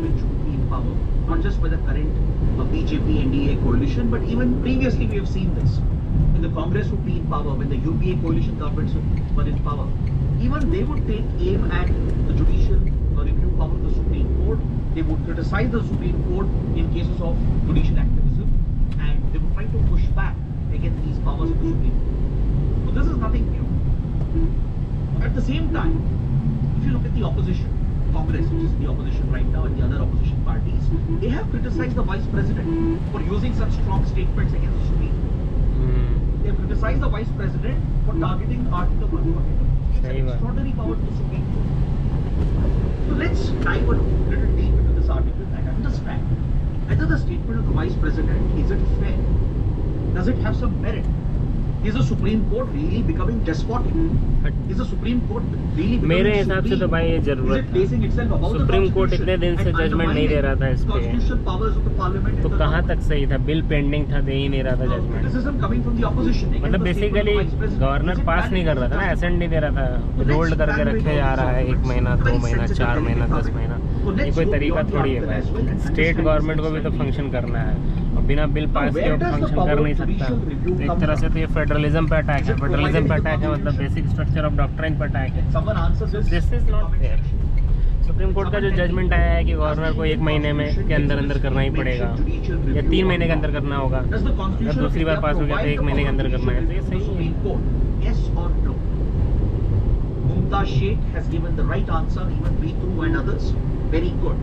which would be in power, not just by the current BJP NDA coalition, but even previously we have seen this. When the Congress would be in power, when the UPA coalition governments were in power, even they would take aim at the judicial review power of the Supreme Court. They would criticize the Supreme Court in cases of judicial activism, and they would try to push back against these powers of the Supreme Court. So this is nothing new. At the same time, if you look at the opposition, Congress, which is the opposition right now, and the other opposition parties, they have criticized the Vice President for using such strong statements against the Supreme Court. They have criticized the Vice President for targeting Article 142. It's an extraordinary power to the Supreme Court. So let's dive a little deep into this article and understand whether the statement of the Vice President, is it fair? Does it have some merit? Is the Supreme Court really becoming despotic? Is the Supreme Court really becoming मेरे हिसाब से तो भाई ये जरूरत है। Supreme court इतने दिन से जजमेंट नहीं दे रहा था इस पे, तो कहाँ तक सही था? बिल पेंडिंग था, दे ही नहीं रहा था जजमेंट। मतलब बेसिकली गवर्नर पास नहीं कर रहा था ना, एसेंट नहीं दे रहा था, होल्ड करके रखे जा रहा है 1 महीना 2 महीना 4 महीना 10 महीना। ये कोई तरीका थोड़ी है भाई। स्टेट गवर्नमेंट को भी तो फंक्शन करना है, और बिना बिल पास किए फंक्शन कर नहीं सकता। तो एक तरह से तो ये फेडरलिज्म पे अटैक है। फेडरलिज्म पे अटैक है मतलब बेसिक स्ट्रक्चर ऑफ डॉक्ट्राइन पे अटैक है। This is not fair. Supreme court का जो जजमेंट आया है कि गवर्नर को 1 महीने में के अंदर करना ही पड़ेगा, या 3 महीने के अंदर करना होगा, अगर दूसरी बार पास हो गया तो 1 महीने के अंदर करना है, तो ये सही है। Mumtaz Sheikh has given the right answer, even Ritu and others. Very good.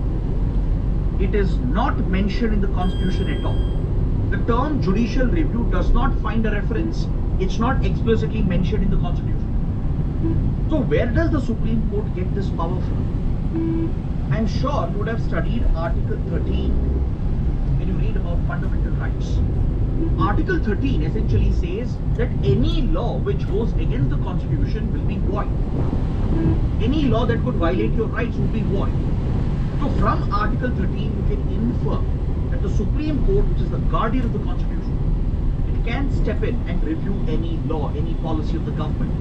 It is not mentioned in the Constitution at all. The term judicial review does not find a reference. It's not explicitly mentioned in the Constitution. So where does the Supreme Court get this power from? I'm sure you would have studied Article 13 when you read about fundamental rights. Article 13 essentially says that any law which goes against the Constitution will be void. Any law that could violate your rights will be void. So from Article 13 you can infer that the Supreme Court, which is the guardian of the Constitution, it can step in and review any law, any policy of the government.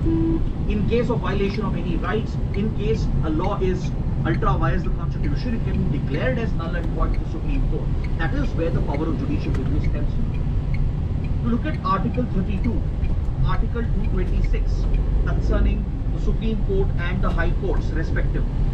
In case of violation of any rights, in case a law is ultra vires the Constitution, it can be declared as null and void to the Supreme Court. That is where the power of judicial review stems in. To look at Article 32, Article 226 concerning the Supreme Court and the High Courts respectively.